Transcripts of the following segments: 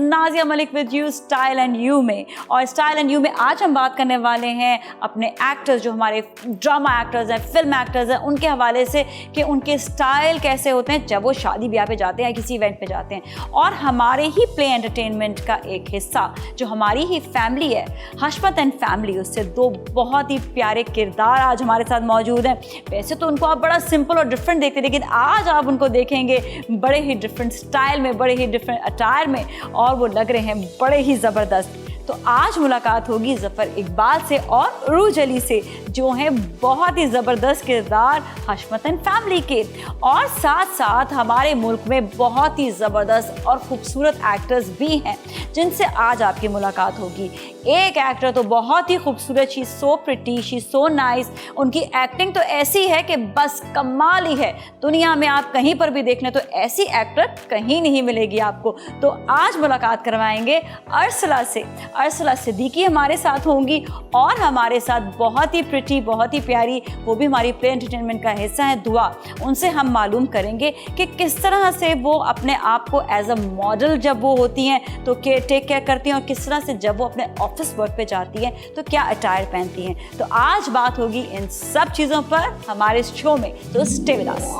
Nazia Malik with you style and you में। और style and you में आज हम बात करने वाले हैं अपने एक्टर्स, जो हमारे ड्रामा एक्टर्स हैं, फिल्म एक्टर्स हैं, उनके हवाले से कि उनके स्टाइल कैसे होते हैं जब वो शादी ब्याह पे जाते हैं या किसी इवेंट पे जाते हैं। और हमारे ही प्ले एंटरटेनमेंट का एक हिस्सा जो हमारी ही फैमिली है, हशमत एंड फैमिली, उससे दो बहुत ही प्यारे किरदार आज हमारे साथ मौजूद हैं। वैसे तो उनको आप बड़ा सिंपल और डिफरेंट देखते हैं, लेकिन आज आप उनको देखेंगे बड़े ही डिफरेंट स्टाइल में, बड़े ही डिफरेंट अटायर में, और वो लग रहे हैं बड़े ही ज़बरदस्त। तो आज मुलाकात होगी ज़फ़र इकबाल से और उरूज अली से, जो हैं बहुत ही ज़बरदस्त किरदार हशमत एंड फैमिली के। और साथ साथ हमारे मुल्क में बहुत ही ज़बरदस्त और ख़ूबसूरत एक्टर्स भी हैं जिनसे आज आपकी मुलाकात होगी। एक एक्टर तो बहुत ही खूबसूरत, she so pretty, she so nice, उनकी एक्टिंग तो ऐसी है कि बस कमाल ही है। दुनिया में आप कहीं पर भी देख लें तो ऐसी एक्टर कहीं नहीं मिलेगी आपको। तो आज मुलाकात करवाएंगे अरसला से। अरसला सिद्दीकी हमारे साथ होंगी और हमारे साथ बहुत ही प्रिटी, बहुत ही प्यारी, वो भी हमारी प्ले एंटरटेनमेंट का हिस्सा है, दुआ। उनसे हम मालूम करेंगे कि किस तरह से वो अपने आप को एज अ मॉडल जब वो होती हैं तो टेक केयर करती हैं, और किस तरह से जब वो अपने ऑफिस वर्क पे जाती हैं तो क्या अटायर पहनती हैं। तो आज बात होगी इन सब चीज़ों पर हमारे शो में, तो स्टे विद अस।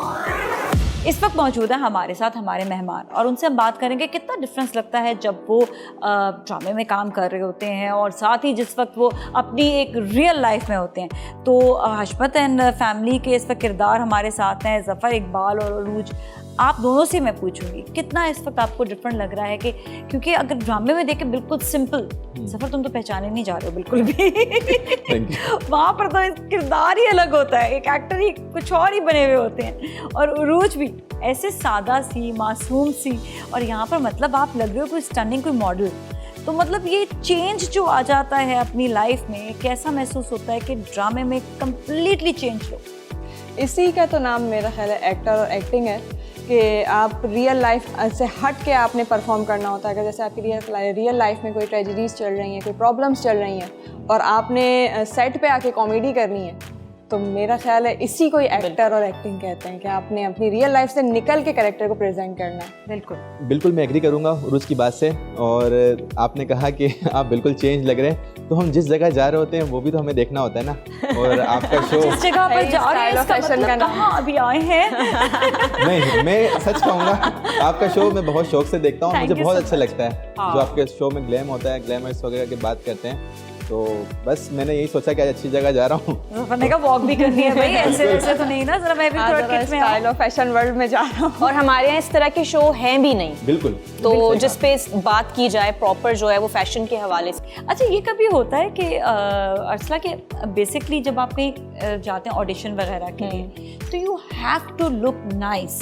इस वक्त मौजूद है हमारे साथ हमारे मेहमान, और उनसे हम बात करेंगे कितना डिफरेंस लगता है जब वो ड्रामे में काम कर रहे होते हैं और साथ ही जिस वक्त वो अपनी एक रियल लाइफ में होते हैं। तो हशमत एंड फैमिली के इस वक्त किरदार हमारे साथ हैं ज़फ़र इकबाल और उरूज। आप दोनों से मैं पूछूंगी कितना इस वक्त आपको डिफरेंट लग रहा है, कि क्योंकि अगर ड्रामे में देखे बिल्कुल सिंपल, ज़फ़र तुम तो पहचाने नहीं जा रहे हो बिल्कुल भी वहाँ पर तो किरदार ही अलग होता है, एक एक्टर ही कुछ और ही बने हुए होते हैं। और उरूज भी ऐसे सादा सी, मासूम सी, और यहाँ पर मतलब आप लग रहे हो कोई स्टनिंग, कोई मॉडल। तो मतलब ये चेंज जो आ जाता है अपनी लाइफ में, कैसा महसूस होता है कि ड्रामे में कंप्लीटली चेंज हो? इसी का तो नाम मेरा ख्याल है एक्टर और एक्टिंग है, कि आप रियल लाइफ से हट के आपने परफॉर्म करना होता है। अगर जैसे आपकी रियल लाइफ में कोई ट्रेजेडीज़ चल रही हैं, कोई प्रॉब्लम्स चल रही हैं, और आपने सेट पे आके कॉमेडी करनी है, तो मेरा ख्याल है इसी को एक्टर और एक्टिंग कहते हैं, कि आपने अपनी रियल लाइफ से निकल के कैरेक्टर को प्रेजेंट करना है। बिल्कुल मैं एग्री करूंगा उरूज की बात से। और आपने कहा कि आप बिल्कुल चेंज लग रहे हैं, तो हम जिस जगह जा रहे होते हैं वो भी तो हमें देखना होता है ना। और आपका शो जिस जगह पर जा रहे हैं इसका मतलब कहाँ अभी आए हैं नहीं, मैं सच कहूँगा आपका शो मैं बहुत शौक से देखता हूँ, मुझे बहुत अच्छा लगता है जो आपके शो में ग्लैम होता है, ग्लैमर्स वगैरह की बात करते हैं। तो बस मैंने यही सोचा कि आज अच्छी जगह जा रहा हूँ, मैंने कहा वॉक भी करनी है भाई, ऐसे वैसे तो नहीं ना, जरा मैं भी थोड़ा किट में स्टाइल और फैशन वर्ल्ड में जा रहा हूँ। और हमारे यहाँ इस तरह के शो हैं भी नहीं, बिल्कुल। तो जिस पे बात की जाए प्रॉपर जो है वो फैशन के हवाले से। अच्छा, ये कभी होता है कि अरसला के बेसिकली जब आप कहीं जाते हैं ऑडिशन वगैरह के लिए, तो you have to look nice,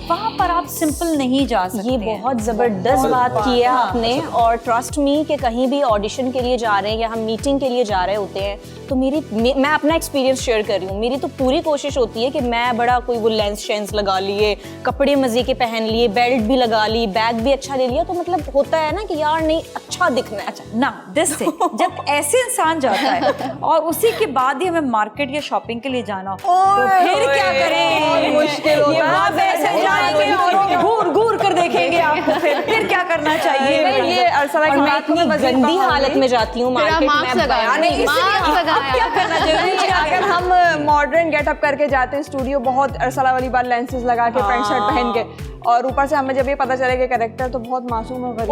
वहाँ पर आप सिंपल नहीं जा सकते। ये बहुत ज़बरदस्त बात की है आपने। और ट्रस्ट मी कि कहीं भी ऑडिशन के लिए जा रहे हैं या हम मीटिंग के लिए जा रहे होते हैं, तो मैं अपना एक्सपीरियंस शेयर कर रही हूँ, मेरी तो पूरी कोशिश होती है कि मैं बड़ा कोई वो लेंस शेंस लगा लिए, कपड़े मज़े के पहन लिए, बेल्ट भी लगा ली, बैग भी अच्छा ले लिया, तो मतलब होता है ना कि यार नहीं अच्छा दिखना है। अच्छा ना दिस से जब ऐसे इंसान जाता है और उसी के बाद ही हमें मार्केट या शॉपिंग के लिए जाना हो, तो फिर क्या करें? मुश्किल होता है, घूर घूर कर देखेंगे आपको, फिर क्या करना चाहिए? ये अरसला की बात इतनी गंदी हालत में जाती हूँ मार्केट में, अब क्या करना चाहिए? अगर हम मॉडर्न गेटअप करके जाते हैं स्टूडियो, बहुत अरसला वाली बात, लेंसेज लगा के, पैंट शर्ट पहन के, और ऊपर से हमें जब ये पता चले कि कैरेक्टर तो बहुत मासूम और गरीब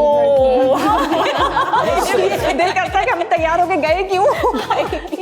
है, दिल करता है कि हम तैयार होके गए क्यों।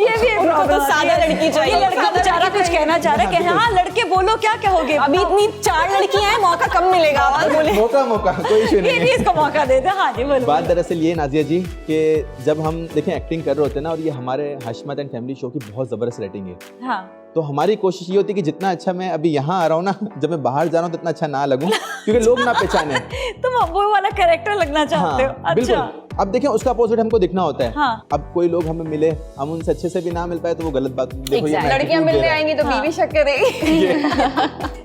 ये भी एक तो सादा लड़की चाहिए। ये लड़का बेचारा कुछ कहना चाह रहा है कि हाँ लड़के बोलो क्या कहोगे? अभी इतनी 4 लड़कियां हैं, मौका कम मिलेगा। मौका कोई इशू नहीं ये भी इसको मौका दे दे। हाँ जी बोलो। बात दरअसल ये नाजिया जी कि जब हम देखें एक्टिंग कर रहे होते हैं ना, और ये हमारे हशमत एंड फैमिली शो की बहुत ज़बरदस्त रेटिंग है, हाँ, तो हमारी कोशिश ये होती है कि जितना अच्छा मैं अभी यहाँ आ रहा हूँ ना, जब मैं बाहर जा रहा हूँ तो इतना अच्छा ना लगूं, क्योंकि लोग ना पहचाने। तुम वो वाला कैरेक्टर लगना चाहते हो? अच्छा, बिल्कुल। अब देखें उसका अपोजिट हमको दिखना होता है। हाँ। अब कोई लोग हमें मिले, हम उनसे अच्छे से भी ना मिल पाए तो वो गलत बात। देखो ये लड़कियां मिलने आएंगी तो बीवी शक करेगी।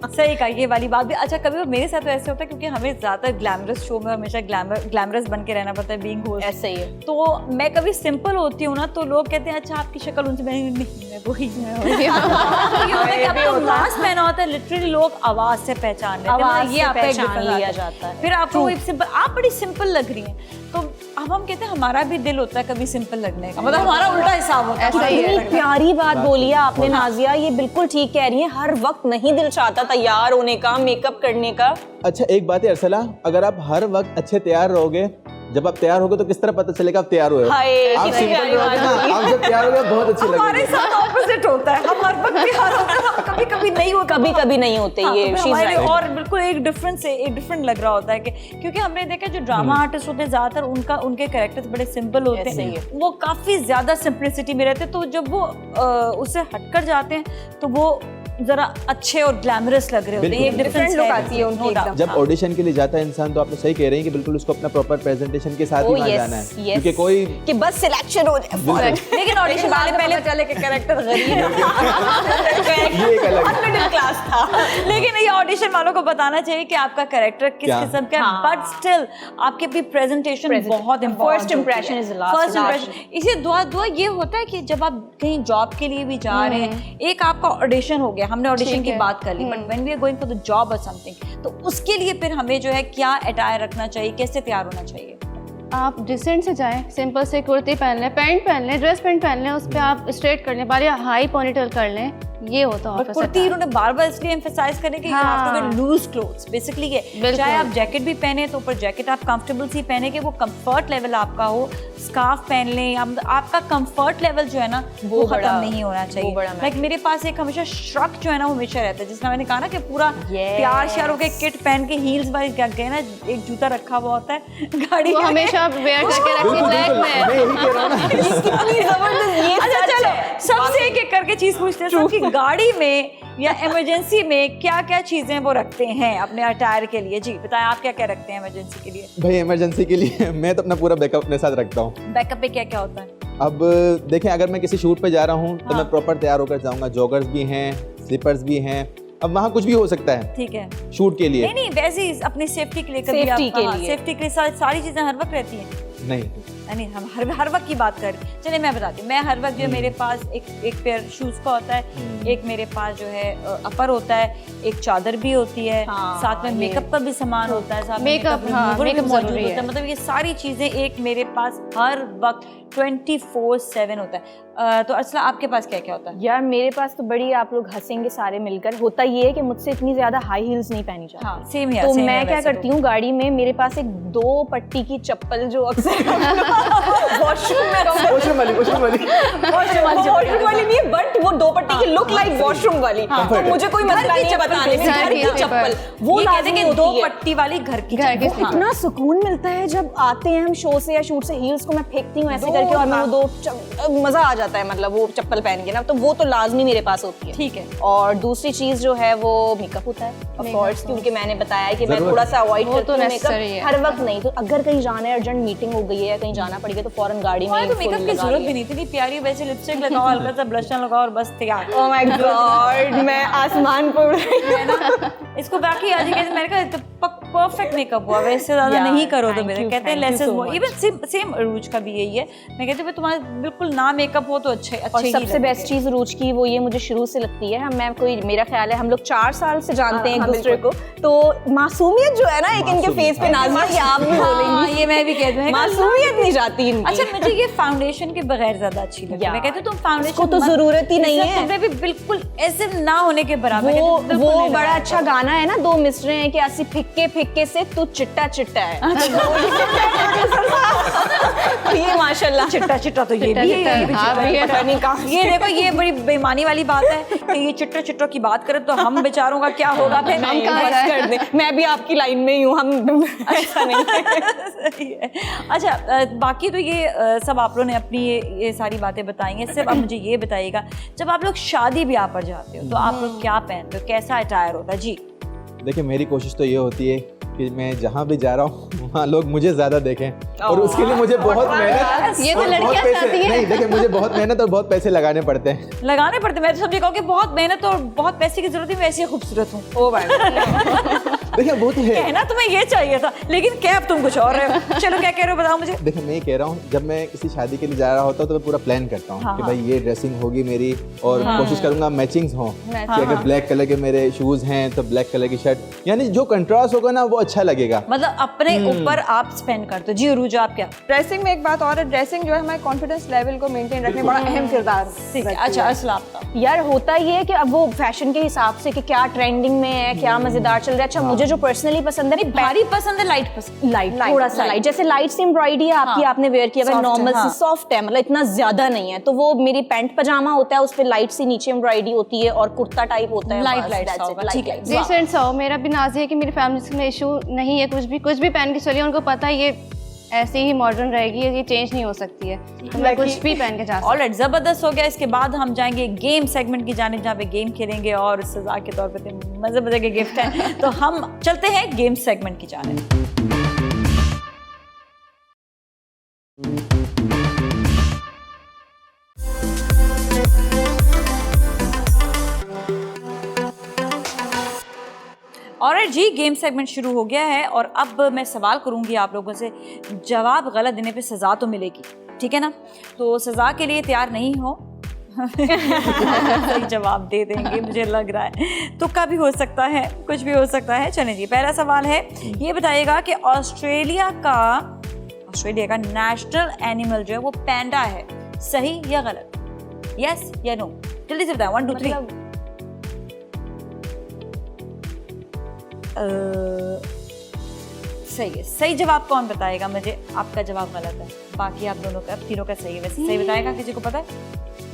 सही कहा, ये वाली बात भी। अच्छा, कभी मेरे साथ तो ऐसे होता है क्योंकि हमें ज्यादा ग्लैमरस शो में हमेशा ग्लैमरस बन के रहना पड़ता है, बीइंग होस्ट। ऐसे ही है। तो मैं कभी सिंपल होती हूँ ना, तो लोग कहते हैं अच्छा आपकी शक्ल उनसे, मैं वही तो ये होता है कि आपको मास्क पहना होता है, लिटरली लोग आवाज से पहचान लेते हैं, आवाज मतलब ये से आपका एक पहचान difference लिया आता है। जाता है। फिर आपको एक सिंपल, आप बड़ी सिंपल लग रही हैं, तो अब हम कहते हैं हमारा भी दिल होता है कभी सिंपल लगने का, मतलब हमारा उल्टा हिसाब होता है। ऐसा ही है। इतनी प्यारी बात बोली है आपने नाजिया, ये बिल्कुल ठीक कह रही है। हर वक्त नहीं दिल चाहता तैयार होने का, मेकअप करने का। अच्छा एक बात है अरसला, अगर आप हर वक्त अच्छे तैयार रहोगे, जब आप तैयार होगे तो किस तरह पता चलेगा आप तैयार हुए हो? हाय, आप कितनी सिंपल प्यारी रहोगे ना, बात आप जब तैयार होगे बहुत अच्छे हमारे लगेंगे। साथ ऑपोजिट होता है, हम हर वक्त तैयार होते हैं, हम कभी कभी नहीं होते, कभी कभी नहीं होते हाँ, ये तो फिर she's हमारे right. और बिल्कुल एक डिफरेंट लग रहा होता है कि क्योंकि हमने देखा जो ड्रामा आर्टिस्ट होते हैं ज्यादातर उनके कैरेक्टर्स बड़े सिंपल होते ऐसे ही हैं, है। वो काफी ज्यादा सिंपलिसिटी में रहते हैं, तो जब वो उससे हटकर जाते हैं तो वो जरा अच्छे और ग्लैमरस लग रहे होते हैं, बिल्कुल, एक डिफरेंट different look आती है उनकी एकदम। जब ऑडिशन के लिए जाता है इंसान तो आप तो सही कह रही हैं कि बिल्कुल उसको अपना प्रॉपर प्रेजेंटेशन के साथ ही Oh, वहाँ yes, जाना है, yes. क्योंकि कोई कि बस सिलेक्शन हो जाए फौरन। लेकिन ऑडिशन वाले पहले चले के कैरेक्टर गरीब है। ये एक अलग मिडिल क्लास था। लेकिन ये ऑडिशन वालों को बताना चाहिए कि आपका कैरेक्टर किस क्या? किस्म का है, हाँ। बट स्टिल आपकी अपनी प्रेजेंटेशन बहुत important First impression is the last first impression. Impression. इसे दुआ ये होता है कि जब आप कहीं जॉब के लिए भी जा रहे हैं, एक आपका ऑडिशन हो गया, हमने ऑडिशन की बात कर ली, but when we are going for the job और समथिंग, तो उसके लिए फिर हमें जो है क्या अटायर रखना चाहिए, कैसे तैयार होना चाहिए? आप डिसेंट से जाएं, सिंपल से कुर्ती पहन लें, पैंट पहन लें, ड्रेस पैंट पहन लें, उस पर आप स्ट्रेट कर लें, बाल या हाई पोनीटेल कर लें, ये होता है बट कुर्ती इन्होंने बार बार इसलिए एम्फेसाइज करने के हाँ। लूज क्लोथ्स बेसिकली ये, बिल्कुल। चाहे आप जैकेट भी पहने तो ऊपर जैकेट आप कंफर्टेबल सी पहने कि वो कंफर्ट लेवल आपका हो, स्कार्फ पहन लें, या आपका कंफर्ट लेवल जो है ना वो खत्म बड़ा- नहीं होना चाहिए। बड़ा लाइक मेरे पास एक हमेशा श्रक जो है ना वो हमेशा रहता है, जिसका मैंने कहा ना कि पूरा Yes. प्यार श्यार होके किट पहन के हील्स वाली गए ना, एक जूता रखा हुआ होता है गाड़ी वो में। हमेशा वेयर करके रखिए बिल्कुल ब्लैक बिल्कुल, में। मैं यही कह रहा हूँ ना। कितनी जबरदस्त ये अच्छा सच चलो है। सबसे एक एक करके चीज पूछते हैं, सबकी गाड़ी में या इमरजेंसी में क्या क्या चीजें वो रखते हैं अपने अटायर के लिए? जी बताएं, आप क्या क्या रखते हैं इमरजेंसी के लिए? भाई इमरजेंसी के लिए मैं तो अपना पूरा बैकअप अपने साथ रखता हूँ। बैकअप पे क्या क्या होता है? अब देखें अगर मैं किसी शूट पे जा रहा हूँ तो हाँ। मैं प्रॉपर तैयार होकर जाऊंगा, जॉगर्स भी हैं, स्लीपर्स भी हैं, अब वहाँ कुछ भी हो सकता है ठीक है, शूट के लिए। नहीं नहीं वैसे ही अपनी सेफ्टी के लिए कभी Safety आप, के हाँ, लिए। सेफ्टी के लिए सारी चीजें हर वक्त रहती हैं। नहीं नहीं हम हर वक्त की बात कर रहे हैं। चलिए मैं बताती हूँ, मैं हर वक्त जो है मेरे पास एक पेयर शूज का होता है, एक मेरे पास जो है अपर होता है, एक चादर भी होती है, हाँ, साथ में मेकअप का भी सामान होता है, साथ में Makeup, हाँ, remover भी makeup मौजूद जरूरी होता है, है। मतलब ये सारी चीजें एक मेरे पास हर वक्त 24/7 होता है। तो अर्सला आपके पास क्या क्या होता है? यार मेरे पास तो बड़ी, आप लोग हंसेंगे सारे मिलकर, होता ये है कि मुझसे इतनी ज्यादा हाई हील्स नहीं पहनी जाती। हाँ सेम है। तो मैं क्या करती हूँ, गाड़ी में मेरे पास एक 2 पट्टी की चप्पल जो अक्सर वॉशरूम में वॉशरूम वाली वॉशरूम वाली नहीं, बट वो 2 पट्टी की लुक लाइक वॉशरूम वाली, तो मुझे कोई मसला नहीं है बताने में, घर की चप्पल वो ये कहते हैं लाजमी कि 2 होती है। पट्टी वाली घर की घर की चप्पल। हाँ। इतना सुकून मिलता है जब आते हैं हम शो से या शूट से, हील्स को मैं फेंकती हूँ ऐसे करके और मैं वो 2 मजा आ जाता है, मतलब वो चप्पल पहन के ना, तो वो तो लाजमी मेरे पास होती है। ठीक है। और दूसरी चीज जो है वो मेकअप होता है ऑफ कोर्स, क्योंकि मैंने बताया है कि मैं जरूर। थोड़ा सा अवॉइड वो करती तो हूँ necessary मेकअप, है। हर वक्त नहीं, तो अगर कहीं जाना है, अर्जेंट मीटिंग हो गई है या कहीं जाना पड़ गया तो फौरन गाड़ी में हमारे तो full मेकअप की लगा जरूरत लिया। भी नहीं, इतनी प्यारी वैसे लिपस्टिक लगाओ, हल्का सा ब्लशर लगाओ और बस तैयार। Oh my God, मैं आसमान पर उड़ रही हूँ। इसको बाकी आज कैसे मैंने कहा परफेक्ट मेकअप हुआ, वैसे ज्यादा Yeah, नहीं करो तो thank मेरे you, कहते हैं thank you less is so more. much. Even same Arooj का भी यही है, मैं कहती हूँ तुम्हारा बिल्कुल ना मेकअप हो तो अच्छे और अच्छे ही सबसे लगोगे। बेस्ट चीज रूज की वो ये मुझे शुरू से लगती है, मैं कोई, मेरा ख्याल है हम लोग 4 साल से जानते हैं एक दूसरे को, तो मासूमियत जो है ना एक इनके फेस पे नाज़िया, ये आप भी हाँ, बोलेंगी, ये मैं भी कहती हूँ मासूमियत नहीं जाती इनकी। अच्छा मुझे ये फाउंडेशन के बगैर ज्यादा अच्छी लगती है। मैं कहती हूँ तुम फाउंडेशन इसको तो जरूरत ही नहीं है। तुम्हें भी बिल्कुल ऐसे ना होने के बराबर है, वो बिल्कुल नहीं बड़ा लगाया अच्छा गाना है ना, 2 मिसरे हैं कि असी फिक्के फिक्के से तू चिट्टा चिट्टा है। ये माशाल्लाह चिट्टा चिट्टा तो ये भी है, ये भी हाँ, चिट्टा भी है। है। पता नहीं कहाँ ये देखो ये बड़ी बेईमानी वाली बात है कि ये चिट्टा चिट्टा की बात करें तो हम बेचारों का क्या होगा फिर? हम कहाँ बस जाए? कर दे, मैं भी आपकी लाइन में ही हूँ, हम ऐसा नहीं है। सही है। अच्छा बाकी तो ये सब आप लोगों ने अपनी ये सारी बातें बताई हैं। सिर्फ आप मुझे ये बताइएगा, जब आप लोग शादी ब्याह पर जाते हो तो आप लोग क्या पहनते हो, कैसा अटायर होता है? जी देखिए मेरी कोशिश तो ये होती है कि मैं जहाँ भी जा रहा हूँ वहाँ लोग मुझे ज़्यादा देखें और उसके लिए मुझे बहुत मेहनत ये तो और बहुत लड़कियां पैसे चाहती हैं। नहीं, देखिए मुझे बहुत मेहनत और बहुत पैसे लगाने पड़ते हैं। लगाने पड़ते, मैं तो समझी कहूँ कि बहुत मेहनत और बहुत पैसे की जरूरत है, मैं ऐसी खूबसूरत हूँ। ओ भाई देखिए वो तो है। कहना तुम्हें ये चाहिए था, लेकिन क्या अब तुम कुछ और रहे हो। चलो क्या कह रहे हो बताओ मुझे। देखिए मैं ये कह रहा हूँ, जब मैं किसी शादी के लिए जा रहा होता हूँ तो मैं पूरा प्लान करता हूँ हाँ, कि हाँ। भाई ये ड्रेसिंग होगी मेरी, और कोशिश करूंगा मैचिंग्स हो, कि अगर ब्लैक कलर के मेरे शूज हैं तो ब्लैक कलर की शर्ट, यानी जो कंट्रास्ट होगा ना वो अच्छा लगेगा। मतलब अपने ऊपर आप स्पेंड करते हो। जी उरूजा, आप क्या? ड्रेसिंग में एक बात और है, ड्रेसिंग जो है हमारे कॉन्फिडेंस लेवल को मेंटेन रखने में बड़ा अहम किरदार ठीक है, रखती अच्छा है। असला आपका। यार होता ये है कि अब वो फैशन के हिसाब से कि क्या ट्रेंडिंग में है, क्या मजेदार चल रहा है। अच्छा मुझे जो पर्सनली पसंद है, भारी पसंद है, लाइट पसंद? लाइट, थोड़ा सा लाइट, जैसे लाइट सी एम्ब्रॉयडरी है आपकी, हाँ। आपने वेयर किया, Soft है, नॉर्मल हाँ। सी सॉफ्ट है, मतलब इतना ज्यादा नहीं है, तो वो मेरी पैंट पजामा होता है, उस पे लाइट सी नीचे एम्ब्रॉयडरी होती है और कुर्ता टाइप होता है, Light, बस, light that's सा it, होगा, light, ठीक है। light। डिसेंट सा हो। मेरा भी नाज़ी है कि मेरी फैमिली में इशू नहीं है, कुछ भी पहन के चलिए, उनको पता है ये ऐसे ही मॉडर्न रहेगी, ये चेंज नहीं हो सकती है, तो मैं कुछ भी पहन के जा सकती ऑलराइट, जबरदस्त हो गया। इसके बाद हम जाएंगे गेम सेगमेंट की जाने, जहाँ पे गेम खेलेंगे और सजा के तौर पे मजे मजे के गिफ्ट हैं। तो हम चलते हैं गेम सेगमेंट की जाने। और जी गेम सेगमेंट शुरू हो गया है और अब मैं सवाल करूंगी आप लोगों से। जवाब गलत देने पे सज़ा तो मिलेगी, ठीक है ना? तो सज़ा के लिए तैयार नहीं हो? सही जवाब दे देंगे मुझे लग रहा है, तुक्का भी हो सकता है, कुछ भी हो सकता है। चलें जी, पहला सवाल है, ये बताइएगा कि ऑस्ट्रेलिया का नेशनल एनिमल जो है वो पैंडा है, सही या गलत? यस या नो? जल्दी से बताएं, 1 2 3। सही है। सही जवाब कौन बताएगा मुझे? आपका जवाब गलत है, बाकी आप दोनों का, तीनों का सही है। वैसे सही बताएगा, किसी को पता है?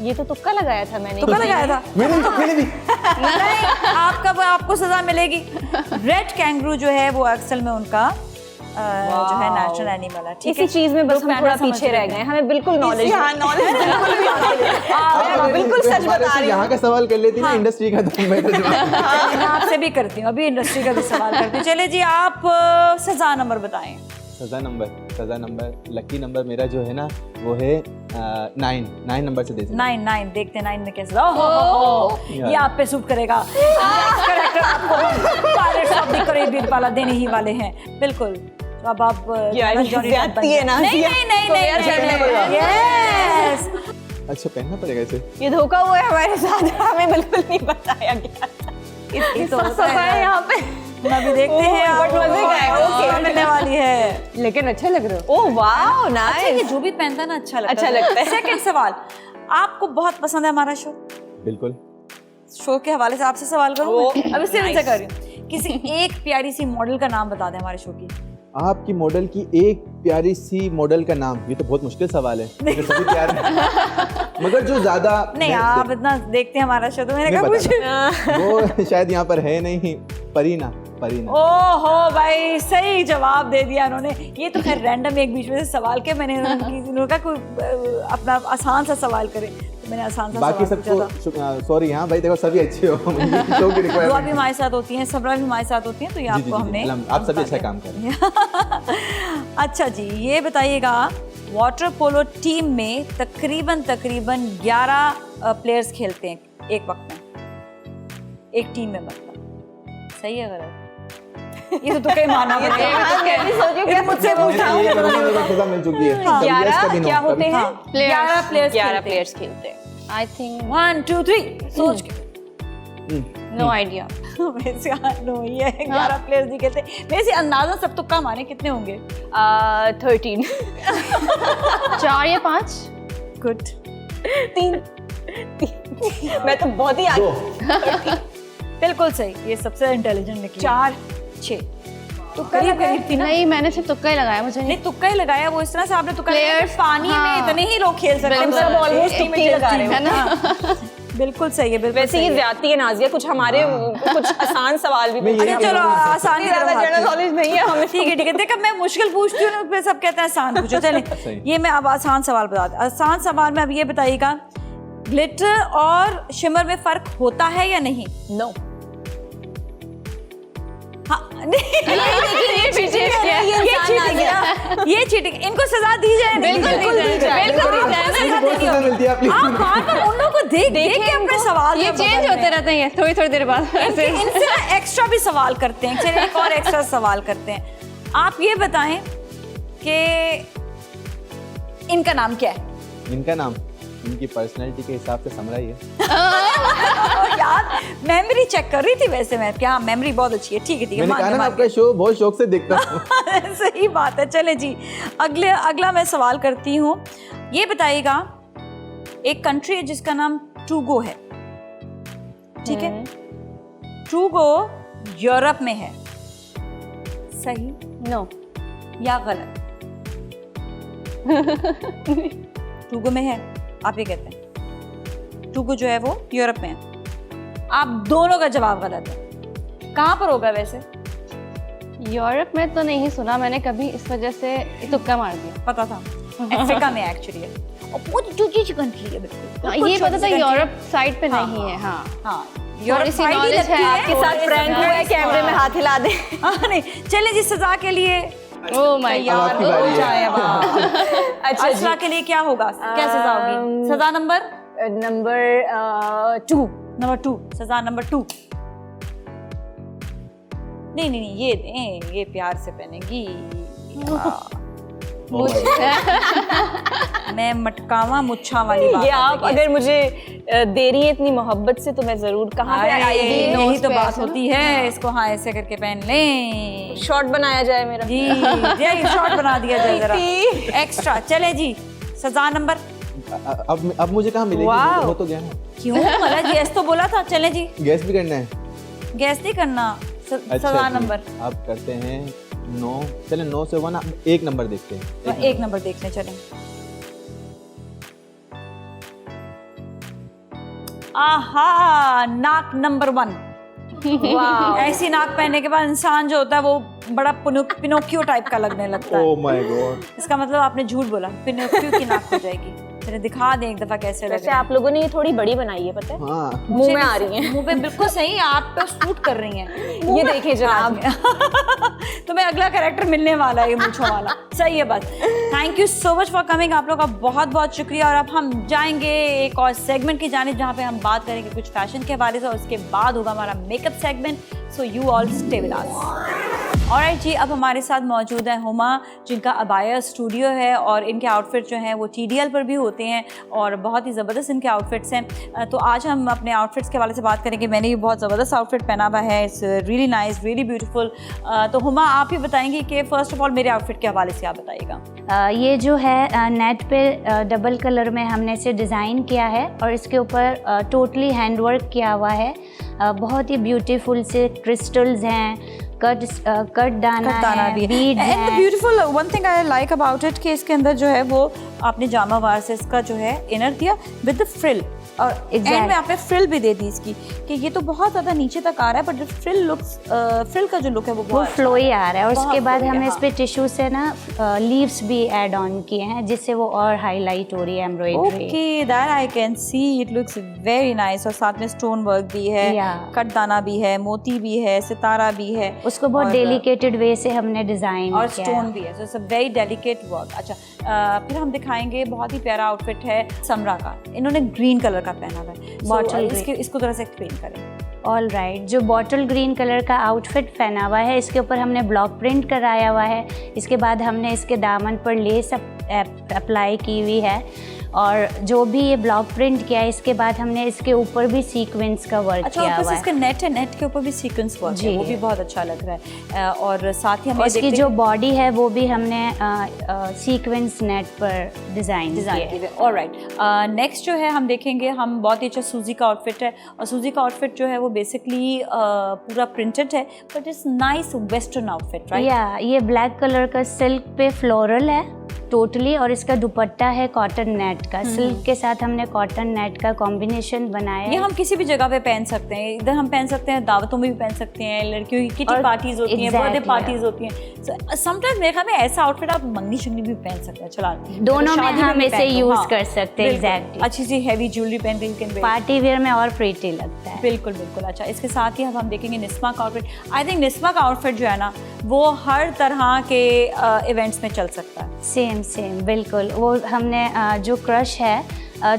ये तो तुक्का लगाया था मैंने। तुक्का लगाया था? मैंने भी नहीं, आपको सजा मिलेगी। रेड कैंगरू जो है वो अक्सर में उनका जो है नेशनल एनिमल है, ठीक है? इसी चीज में बस लोग हम पैंडा थोड़ा समझ पीछे रह लेते गए, हैं। हमें बिल्कुल नॉलेज हाँ नॉलेज बिल्कुल भी आप बिल्कुल सच हमारे बता से रही यहाँ हूँ। का सवाल कर लेती ना, इंडस्ट्री का, तो मैं तो जवाब मैं आपसे भी करती हूँ, अभी इंडस्ट्री का भी सवाल करती हूँ। चलिए जी, आप सजा नंबर बताएं। सजा नंबर लकी नंबर मेरा जो है ना वो है 9 नंबर से दे सकते 9 देखते हैं 9 में कैसे। ओहो, ये आप पे सूट करेगा। करेक्टर आपको पायरेट्स ऑफ द कैरिबियन वाला देने ही वाले हैं, बिल्कुल। तो अब आप ज्यादती है ना, नहीं, यस। अच्छा पहनना पड़ेगा इसे। ये धोखा हुआ है हमारे साथ, हमें बिल्कुल नहीं बताया गया। ये तो सजा है यहाँ पे। अभी देखते हैं बट मजे का है, ओके। मिलने वाली है। लेकिन अच्छे लग रहे हो। ओह वाओ अच्छा, ये नाइस। जो भी पहनता है ना अच्छा लगता अच्छा लगता है। सेकंड सवाल, आपको बहुत पसंद है हमारा शो? बिल्कुल। शो के हवाले से आपसे सवाल करूँ? अभी सिर्फ इनसे कर रही हूँ। किसी एक प्यारी सी मॉडल का नाम बता दें हमारे शो की। आपकी मॉडल की एक प्यारी सी मॉडल का नाम, ये तो बहुत मुश्किल सवाल है क्योंकि सभी प्यार मगर जो ज्यादा नहीं, आप इतना देखते हैं हमारा शो, तो मैंने कहा कुछ। वो शायद यहाँ पर है नहीं। परीना। ओहो भाई, सही जवाब दे दिया उन्होंने। ये तो खैर रैंडम एक बीच में से सवाल के मैंने उनका कोई अपना आसान सा सवाल करे, तो मैंने आसान सा बाकी सवाल पूछा था। सबको सॉरी, हाँ भाई देखो सभी अच्छे हो। शो की दुआ भी रिक्वायरमेंट। हमारे साथ होती है, सबरा भी हमारे साथ होती है, तो ये आपको हमने आप सभी अच्छा काम कर रहे हैं। अच्छा जी, ये बताइएगा, वाटर पोलो टीम में तकरीबन 11 प्लेयर्स खेलते हैं एक वक्त में, एक टीम में, मतलब सही है गलत? ये तो तुक्का ही मानना पड़ेगा। ये तो मुझसे पूछा ये हूँ। करोगे तो सजा मिल चुकी है। कभी yes, 11 कभी no, क्या कभी- होते हैं? 11 प्लेयर्स 11 प्लेयर्स खेलते हैं। आई थिंक 1 2 3 सोच के। No idea. नो, ये 11 प्लेयर्स नहीं खेलते। वैसे से अंदाजा सब तुक्का मारे कितने होंगे? 13 4 या 5। गुड। 3 मैं तो बहुत ही आगे। 2 बिल्कुल सही, ये सबसे इंटेलिजेंट निकली। 4 6 तो करीब थी ना? नहीं, मैंने सिर्फ तुक्का ही लगाया, मुझे नहीं। नहीं, तुक्का ही लगाया। वो इस तरह से आपने तुक्का लगाया कि Players, पानी में हाँ। इतने ही लोग खेल सकते हैं। हम सब ऑलमोस्ट ठीक ही लगा रहे है हो। ना। बिल्कुल सही है, बिल्कुल वैसे सही ये है। ज्यादती है नाजिया, कुछ हमारे कुछ आसान सवाल भी मैं ये- अच्छा चलो, आसान की तरफ आते हैं। नॉलेज नहीं है हमें। ठीक है। देखो मैं मुश्किल पूछती हूँ ना, फिर सब कहते हैं आसान पूछो। चले, सही। ये मैं अब आसान सवाल बताती हूँ। आसान सवाल में अब ये बताइएगा, ग्लिटर और शिमर में फर्क होता है या नहीं? नो। हाँ, ये चीटिंग, इनको सजा दी जाए। बिल्कुल दी जाए। बहुत सजा मिलती है आप आप बार-बार उन लोगों को देख के अपने सवाल ये में चेंज बदल होते रहे रहते हैं थोड़ी देर बाद ऐसे। हैं। इनसे ना एक्स्ट्रा भी सवाल करते हैं। चलिए एक और एक्स्ट्रा सवाल करते हैं। आप ये बताएं कि इनका नाम क्या है? इनका नाम इनकी पर्सनैलिटी के हिसाब से समरा ही है। यार मेमोरी चेक कर रही थी वैसे मैं, क्या मेमोरी बहुत अच्छी है। ठीक है मैंने कहा ना, मान आपका शो बहुत शौक से देखता हूँ। सही बात है। चले जी, अगला मैं सवाल करती हूँ। ये बताइएगा, एक कंट्री है जिसका नाम टोगो है, ठीक है? टोगो यूरोप में है, सही नो या गलत? टोगो में है, आप ये कहते हैं। टोगो जो है वो यूरोप में है। आप दोनों का जवाब गलत है। कहाँ पर होगा वैसे? यूरोप में तो नहीं सुना मैंने कभी, इस वजह से तुक्का मार दिया। पता था, अफ्रीका में एक्चुअली है और बहुत छोटी सी कंट्री है बिल्कुल। ये पता था छोटी सी यूरोप साइड पे हाँ, नहीं है। हाँ हाँ, यूरोप थोड़ी सी साइड ही knowledge लगती है, है, आपके थोड़ी साथ सी फ्रेंड knowledge हुआ है, कैमरे में हाथ हिला दे। नहीं, चलिए जी, सजा के लिए ओह माय अब आपकी हो बारी जाए है। अब आप। अच्छा सजा के लिए क्या होगा, क्या सजा होगी? सजा नंबर नंबर 2 नंबर 2, सजा नंबर 2। नहीं, ये प्यार से पहनेगी। मैं मटकावा मुच्छा वाली बात ये आप बताइए। अगर मुझे दे रही है इतनी मोहब्बत से तो मैं जरूर कहाँ पे आएगी। यही तो पे बात ऐसे ना? होती है। इसको हाँ ऐसे करके पहन लें शॉर्ट बनाया जाए मेरा। जी। यही शॉर्ट बना दिया जाए जरा एक्स्ट्रा। चले जी, सजा नंबर। अब मुझे कहाँ मिलेगी? वाह। हो तो गया ना। क्यों मतलब गैस तो बोला था। चले जी, गैस भी करना है। गैस नहीं करना। अच्छा सजा जी, नंबर आप करते हैं 9। चले 9 से 1 आप एक नंबर देखते हैं। एक नंबर देखने चलें। आहा, नाक नंबर 1। ऐसी नाक पहनने के बाद इंसान जो होता है वो बड़ा पिनोकियो टाइप का लगने लगता है। Oh my God. इसका मतलब आपने झूठ बोला, पिनोकियो की नाक हो जाएगी। चलिए दिखा दें एक दफा कैसे लग वैसे रहा है। आप लोगों ने ये थोड़ी बड़ी बनाई है, पता है हाँ, मुंह में आ रही है। मुंह पे बिल्कुल सही, आप पे सूट कर रही हैं। ये देखिए जनाब। तुम्हें अगला कैरेक्टर मिलने वाला है, ये मूंछों वाला। सही है बस। Thank you so much for coming. आप लोग का बहुत बहुत शुक्रिया। और अब हम जाएंगे एक और सेगमेंट की जानिब जहाँ पे हम बात करेंगे कुछ फैशन के हवाले से, और उसके बाद होगा हमारा makeup segment. So you all stay with us. Alright जी, अब हमारे साथ मौजूद है हुमा, जिनका अबाया स्टूडियो है और इनके आउटफिट जो हैं वो TDL पर भी होते हैं और बहुत ही ज़बरदस्त इनके आउटफिट्स हैं। तो आज हम अपने आउटफिट्स के हवाले से बात करेंगे। मैंने भी बहुत ज़बरदस्त आउटफिट पहना हुआ है, it's really nice, really beautiful. तो हुमा, आप ही बताएंगे कि फ़र्स्ट ऑफ ऑल मेरे आउटफिट के हवाले से आप बताइएगा। ये जो है नेट पे डबल कलर में हमने इसे डिज़ाइन किया है और इसके ऊपर टोटली हैंडवर्क किया हुआ है। बहुत ही ब्यूटीफुल से क्रिस्टल्स हैं, कट दाना है, बीड्स एंड द हैं। Beautiful one thing I like about it कि इसके अंदर जो है वो आपने जामा वार से इसका जो है इनर दिया विद द फ्रिल, और एंड में आपने फ्रिल भी दे दी इसकी, कि ये तो बहुत ज़्यादा नीचे तक आ रहा है, बट फ्रिल का जो लुक है वो वो बहुत फ्लोई आ रहा है। और बहुत उसके बाद flowy है, हमने इस हाँ। पे टिश्यू से ना लीव्स भी ऐड ऑन किए हैं, जिससे वो और हाईलाइट हो रही है embroidery. Okay, that I can see, it looks very nice. और साथ में स्टोन वर्क भी है, Yeah. कट दाना भी है, मोती भी है, सितारा भी है, उसको बहुत और- डेलिकेटेड वे से हमने डिज़ाइन और किया स्टोन है। भी है। So it's a very delicate work. अच्छा, फिर हम दिखाएंगे बहुत ही प्यारा आउटफिट है समरा का। इन्होंने ग्रीन कलर का पहना हुआ है। Bottle इसको थोड़ा सा एक्सप्लेन करें। ऑल राइट, जो बॉटल ग्रीन कलर का आउटफिट पहना हुआ है, इसके ऊपर हमने ब्लॉक प्रिंट कराया हुआ है। इसके बाद हमने इसके दामन पर लेस अप्लाई की हुई है, और जो भी ये ब्लॉक प्रिंट किया है, इसके बाद हमने इसके ऊपर भी सीक्वेंस का वर्क अच्छा, किया ऊपर हुआ से है। इसका नेट है, नेट के ऊपर भी सीक्वेंस वर्क है, जी। वो भी बहुत अच्छा लग रहा है। और साथ ही हम और ये इसकी देखते जो हैं बॉडी है वो भी हमने सीक्वेंस नेट पर डिज़ाइन डिज़ाइन किया की है। हुई। ऑलराइट, नेक्स्ट जो है हम देखेंगे, हम बहुत ही अच्छा सूजी का आउटफिट है, और सूजी का आउटफिट जो है वो बेसिकली पूरा प्रिंटेड है, but it's nice western outfit, right? या ये ब्लैक कलर का सिल्क पे फ्लोरल है, टोटली। और इसका दुपट्टा है कॉटन नेट का, सिल्क के साथ हमने कॉटन नेट का कॉम्बिनेशन बनाया ये है। हम किसी भी जगह पे पहन सकते हैं, इधर हम पहन सकते हैं, दावतों में भी पहन सकते हैं, लड़कियों की किटी और पार्टीज होती हैं, बर्थडे exactly, पार्टीज होती हैं। समटाइम्स मेरे ख्याल में ऐसा आउटफिट आप मंगनी शंगनी भी पहन सकते हैं, चला दोनों में शादी हम भी इसे पहन लो, यूज हाँ, कर सकते हैं। बिल्कुल। एग्जैक्टली, अच्छी सी हैवी ज्वेलरी पहन के you can wear। Party wear में और प्रीटी लगता है। बिल्कुल बिल्कुल। अच्छा, इसके साथ ही अब हम देखेंगे निस्मा का आउटफिट। आई थिंक निस्मा का आउटफिट जो है ना वो हर तरह के इवेंट्स में चल सकता है। सेम बिल्कुल। वो हमने जो क्रश है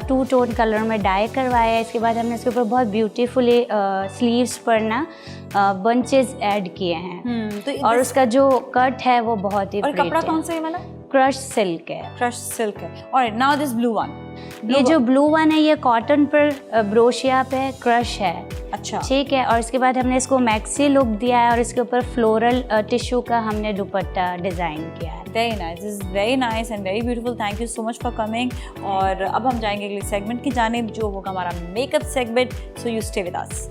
2 टोन कलर में डाई करवाया है। इसके बाद हमने इसके ऊपर बहुत ब्यूटीफुली स्लीव्स पर ना बंचेस ऐड किए हैं। तो और उसका जो कट है वो बहुत ही और pretty कपड़ा है। कौन सा है वाला? क्रश सिल्क है। क्रश सिल्क है। और नाउ दिस ब्लू वन, ये जो ब्लू वन है ये कॉटन पर ब्रोशिया पे क्रश है। अच्छा ठीक है। और इसके बाद हमने इसको मैक्सी लुक दिया है और इसके ऊपर फ्लोरल टिश्यू का हमने दुपट्टा डिज़ाइन किया है। Very nice, this is very nice and very beautiful. Thank you so much for coming. और अब हम जाएंगे अगले सेगमेंट की जानिब जो होगा हमारा makeup segment. So you stay with अस।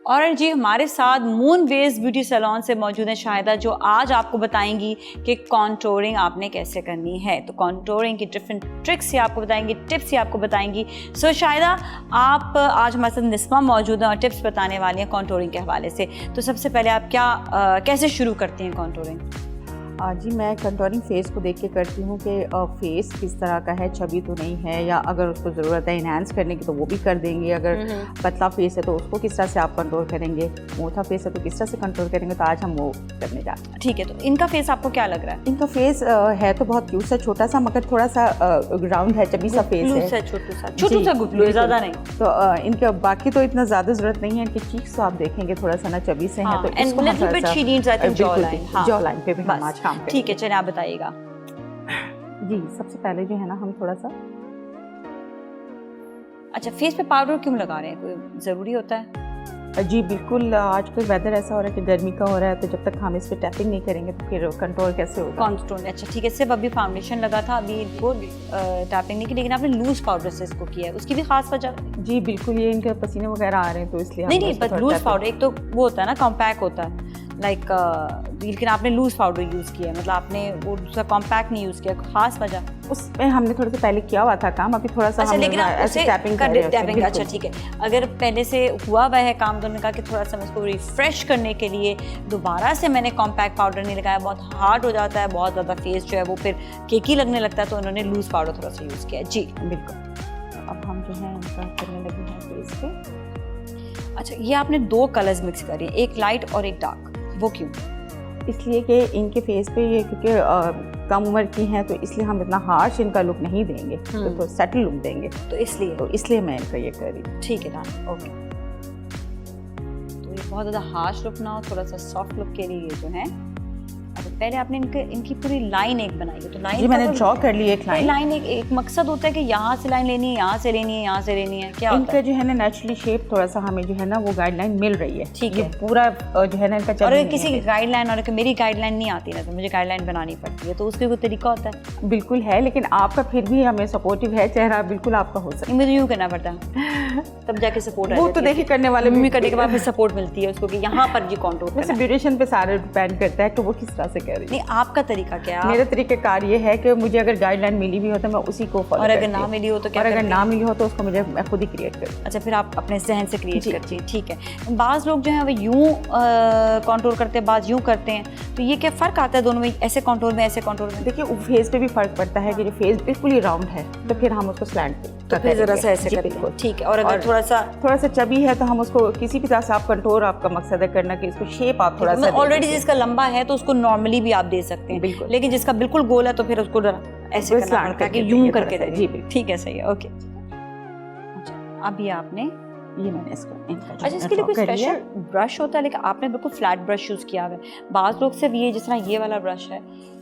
और जी हमारे साथ मून वेज ब्यूटी सैलून से मौजूद है शाहिदा, जो आज आपको बताएंगी कि कॉन्टोरिंग आपने कैसे करनी है। तो कॉन्टोरिंग की डिफरेंट ट्रिक्स ही आपको बताएंगी, टिप्स ही आपको बताएंगी। सो शाहिदा, आप आज हमारे साथ निस्मा मौजूद हैं और टिप्स बताने वाली हैं कॉन्टोरिंग के हवाले से। तो सबसे पहले आप कैसे शुरू करती हैं कॉन्टोरिंग? जी मैं कंटोरिंग फेस को देख के करती हूँ कि फेस किस तरह का है, छवि तो नहीं है, या अगर उसको ज़रूरत है इन्हांस करने की तो वो भी कर देंगे। अगर पतला फेस है तो उसको किस तरह से आप कंट्रोल करेंगे, मोटा फेस है तो किस तरह से कंट्रोल करेंगे। तो आज हम वो करने जा रहे हैं। ठीक है, तो इनका फेस आपको क्या लग रहा है? इनका फेस है तो बहुत क्यूट सा, छोटा सा, मगर थोड़ा सा राउंड है, चबी सा फेस है, छोटू सा गुटलू है, ज़्यादा नहीं। तो इनका बाकी तो इतना ज़्यादा ज़रूरत नहीं है। इनके चीक्स तो आप देखेंगे थोड़ा सा ना चबी से हैं, तो इसको हम थोड़ा सा जॉ लाइन पे भी हम आज काम करेंगे। ठीक है, चलिए आप बताइएगा। जी सबसे पहले जो है ना हम थोड़ा सा, अच्छा, फेस पे पाउडर क्यों लगा रहे हैं, कोई ज़रूरी होता है? जी बिल्कुल, आजकल वेदर ऐसा हो रहा है कि गर्मी का हो रहा है, तो जब तक हम इस पे टैपिंग नहीं करेंगे तो फिर कंट्रोल कैसे होगा। कॉन्स्टोन, अच्छा ठीक है। सिर्फ अभी फाउंडेशन लगा था, अभी इनको टैपिंग नहीं की, लेकिन आपने लूज पाउडर से इसको किया है, उसकी भी खास वजह? जी बिल्कुल, ये इनके पसीने वगैरह आ रहे हैं तो इसलिए नहीं, पर लूज पाउडर एक तो वो होता है ना, कॉम्पैक्ट होता है लाइक, लेकिन आपने लूज पाउडर यूज़ किया है, मतलब आपने वो दूसरा कॉम्पैक्ट नहीं यूज़ किया, खास वजह? उसमें हमने थोड़ा सा पहले किया हुआ था काम, अभी थोड़ा सा अच्छा, लेकिन आप ऐसे उसे टैपिंग कर रहे हैं। टैपिंग, अच्छा ठीक है। अगर पहले से हुआ हुआ है काम, तो उन्होंने कहा कि थोड़ा सा मैं इसको रिफ्रेश करने के लिए दोबारा से मैंने कॉम्पैक्ट पाउडर नहीं लगाया, बहुत हार्ड हो जाता है, बहुत ज़्यादा फेस जो है वो फिर केकी लगने लगता है, तो उन्होंने लूज पाउडर थोड़ा सा यूज़ किया। जी बिल्कुल। अब हम जो है इनका करने लगे हैं फेस पे। अच्छा, ये आपने 2 कलर्स मिक्स करे, एक लाइट और एक डार्क, वो क्यों? इसलिए कि इनके फेस पे ये क्योंकि कम उम्र की हैं, तो इसलिए हम इतना हार्श इनका लुक नहीं देंगे, तो सेटल लुक देंगे, तो इसलिए मैं इनका ये कर रही हूँ। ठीक है ना, ओके। तो ये बहुत ज़्यादा हार्श लुक ना हो, थोड़ा सा सॉफ्ट लुक के लिए ये जो है। अच्छा, पहले आपने इनकी पूरी लाइन एक बनाई है, तो लाइन जी मैंने ड्रॉ कर ली एक लाइन। लाइन एक मकसद होता है कि यहाँ से लाइन लेनी है, यहाँ से लेनी है, यहाँ से लेनी है, क्या होता इनका है? जो है ना नेचुरली शेप थोड़ा सा हमें जो है ना वो गाइडलाइन मिल रही है। ठीक ये है। पूरा जो है ना इनका और अगर किसी की गाइडलाइन, और मेरी गाइडलाइन नहीं आती ना, तो मुझे गाइडलाइन बनानी पड़ती है, तो उसका कोई तरीका होता है? बिल्कुल है, लेकिन आपका फिर भी हमें सपोर्टिव है चेहरा, बिल्कुल आपका हो सकता मुझे यूँ करना पड़ता है, तब जाके सपोर्ट है। वो तो देखिए करने वाले मम्मी करने के बाद फिर सपोर्ट मिलती है उसको कि यहाँ पर जी कॉन्टूर वैसे ब्यूटिशियन पे सारे डिपेंड करता है कि वो किस तरह से कह रही है। नहीं, आपका तरीका क्या है? मेरा तरीक़ाकार ये है कि मुझे अगर गाइडलाइन मिली भी हो तो मैं उसी को फॉलो, और अगर ना मिली हो तो क्या? और अगर ना मिली हो तो उसको मैं खुद ही क्रिएट करती। अच्छा, फिर आप अपने जहन से क्रिएट करती हैं, ठीक है। बाज़ लोग जो हैं वो यूँ कॉन्टूर करते हैं, बाज़ यूँ करते हैं, तो ये क्या फ़र्क आता है दोनों में, ऐसे कॉन्टूर में, ऐसे कॉन्टूर में? देखिए फेस पे भी फ़र्क पड़ता है कि जो फेस बिल्कुल ही राउंड है तो फिर हम उसको स्लैंट तो फिर ज़रा सा ऐसे करते हैं, ठीक है। और अगर थोड़ा सा चबी है तो हम उसको किसी भी तरह से, आप कंट्रोल आपका मकसद है करना कि इसको शेप आप थोड़ा सा, ऑलरेडी जिसका लंबा है तो उसको नॉर्मली भी आप दे सकते हैं, बिल्कुल। लेकिन जिसका बिल्कुल गोल है तो फिर उसको ऐसे करना पड़ता है कि यूं करके दे। जी बिल्कुल, ठीक है, सही है, ओके। अच्छा, अभी आपने ये मैंने इसको, अच्छा, इसके लिए कोई स्पेशल ब्रश होता है, लेकिन आपने बिल्कुल फ्लैट ब्रश यूज़ किया है। बाज़ लोग सिर्फ ये, जिस तरह ये वाला ब्रश है,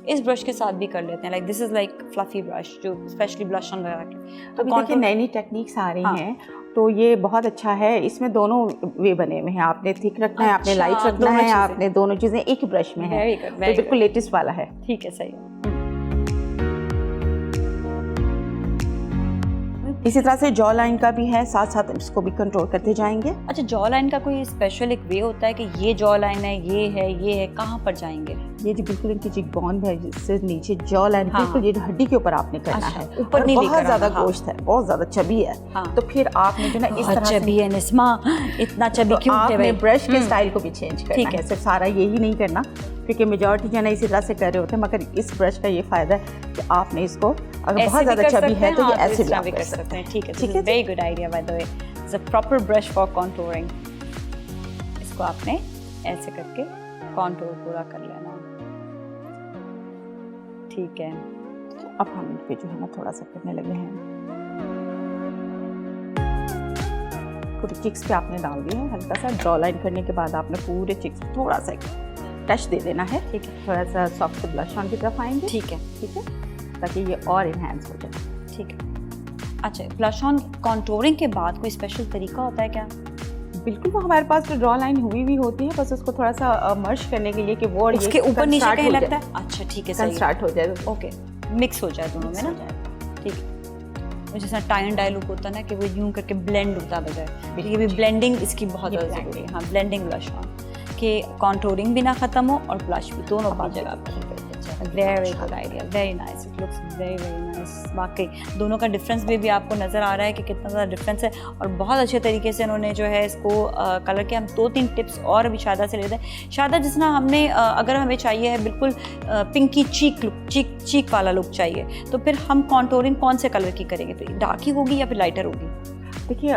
इस ब्रश के साथ भी कर लेते हैं, like this is like fluffy brush जो स्पेशली ब्लश ऑन वगैरह के। तो देखिए नई नई टेक्निक्स आ रही हैं, तो ये बहुत अच्छा है। इसमें दोनों वे बने हुए हैं, आपने थिक रखना है, आपने लाइट रखना है, आपने दोनों चीज़ें एक ब्रश में है, तो बिल्कुल लेटेस्ट वाला है। ठीक है, सही है। इसी तरह से जॉ लाइन का भी है, साथ साथ इसको भी कंट्रोल करते जाएंगे। अच्छा, जॉ लाइन का कोई स्पेशल एक वे होता है कि ये जॉ लाइन है, ये है, कहाँ पर जाएंगे? ये जो बिल्कुल इनकी चिक बोन है, जिससे नीचे जॉ लाइन हाँ। बिल्कुल ये हड्डी के ऊपर आपने करना अच्छा, है, ऊपर और नहीं बहुत लेकर ज़्यादा आना, हाँ। गोश्त है, बहुत ज़्यादा चबी है, हाँ। तो फिर आपने जो ना इस तरह से चबी है निस्मा, इतना चबी तो क्यों है आपने भाई? ब्रश के स्टाइल को भी चेंज ठीक करना है। है, सिर्फ सारा यही नहीं करना, क्योंकि मेजॉरिटी जो है ना इसी तरह से कर रहे होते हैं, मगर इस ब्रश का ये फ़ायदा है कि आपने इसको अगर ऐसे बहुत भी ज़्यादा कर चबी सकते है हैं, तो ये हाँ, ऐसे इस भी तरह आप भी कर सकते हैं। ठीक है, ठीक है very good idea by the way. It's a proper brush for contouring. इसको आपने ऐसे करके कॉन्टूर पूरा कर लेना। ठीक है, अब हम इन पे जो है ना थोड़ा सा करने लगे हैं, पूरे चिक्स पे आपने डाल दिया है, हल्का सा ड्रॉ लाइन करने के बाद आपने पूरे चिक्स पे थोड़ा सा टच दे देना है। ठीक है, थोड़ा सा सॉफ्ट ब्लश ऑन की तरफ आएंगे, ठीक है, ठीक है, ताकि ये और इन्हेंस हो जाए। ठीक है। अच्छा, ब्लश ऑन कॉन्टूरिंग के बाद कोई स्पेशल तरीका होता है क्या? बिल्कुल, वो हमारे पास जो ड्रॉ लाइन हुई भी होती है, बस उसको थोड़ा सा मर्ज करने के लिए कि वो और ये उसके ऊपर नीचे start कहीं हो जाए, लगता है? अच्छा, ठीक है, सही है। स्टार्ट हो जाए। ओके, मिक्स हो जाए दोनों में ना, ठीक है। जैसा टाई एंड डाई लुक होता है ना कि वो यूं करके ब्लेंड होता बजाय, ये भी ब्लेंडिंग इसकी बहुत ये ज़्यादा ज़रूरी है। हाँ, ब्लेंडिंग ब्लश ऑन कि कॉन्टूरिंग भी ना ख़त्म हो और ब्लश भी, दोनों अपनी जगह पर। Very good idea, very nice, it looks very very nice. वाकई दोनों का डिफरेंस भी आपको नज़र आ रहा है कि कितना ज़्यादा डिफरेंस है, और बहुत अच्छे तरीके से उन्होंने जो है इसको कलर के। हम 2-3 टिप्स और अभी शादा से लेते हैं। शादा, जिस तरह हमने अगर हमें चाहिए है बिल्कुल पिंकी चीक लुक, चीक वाला लुक चाहिए, तो फिर हम कॉन्टूरिंग कौन से कलर की करेंगे? तो डार्क ही होगी या फिर लाइटर होगी? देखिए,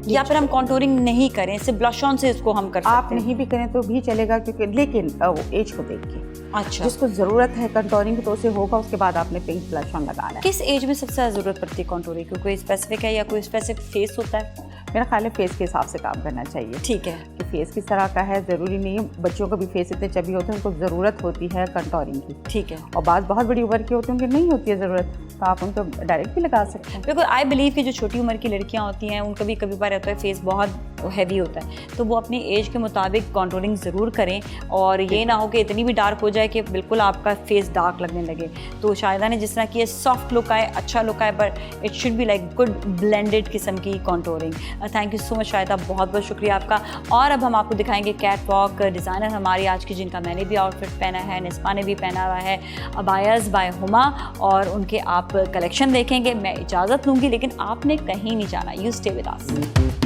या फिर हम कॉन्टूरिंग नहीं करें, सिर्फ ब्लश ऑन से इसको हम कर सकते हैं? आप नहीं भी करें तो भी चलेगा, क्योंकि लेकिन वो एज को देख के, अच्छा, जिसको ज़रूरत है कंटूरिंग तो उसे होगा, उसके बाद आपने पिंक ब्लश ऑन लगाना है। किस एज में सबसे ज़्यादा ज़रूरत पड़ती है कॉन्टूरिंग की? कोई स्पेसिफिक है या कोई स्पेसिफिक फेस होता है? मेरा ख्याल है फेस के हिसाब से काम करना चाहिए, ठीक है, कि फेस किस तरह का है, ज़रूरी नहीं है। बच्चों का भी फेस इतने चबी होते हैं, उनको ज़रूरत होती है कंटूरिंग की, ठीक है। और बात बहुत बड़ी उम्र की होती है, उनकी नहीं होती है ज़रूरत, तो आप उनको डायरेक्ट भी लगा सकते हैं। बिल्कुल, आई बिलीव कि जो छोटी उम्र की लड़कियां होती हैं उनका भी कभी बार रहता है फेस बहुत हैवी होता है, तो वो अपनी एज के मुताबिक कॉन्टूरिंग ज़रूर करें, और ये ना हो कि इतनी भी डार्क हो जाए कि बिल्कुल आपका फेस डार्क लगने लगे। तो शायदा ने जिस तरह की सॉफ्ट लुक आए, अच्छा लुक आए, but it should be like good blended किस्म की contouring. Thank you so much Shaida, बहुत बहुत शुक्रिया आपका। और अब हम आपको दिखाएंगे कैट वॉक डिज़ाइनर हमारी आज की, जिनका मैंने भी आउटफिट पहना है, निस्मा ने भी पहना हुआ है, अबायाज़ बाय हुमा, और उनके आप कलेक्शन देखेंगे। मैं इजाज़त लूँगी, लेकिन आपने कहीं नहीं जाना, यू स्टे विद अस।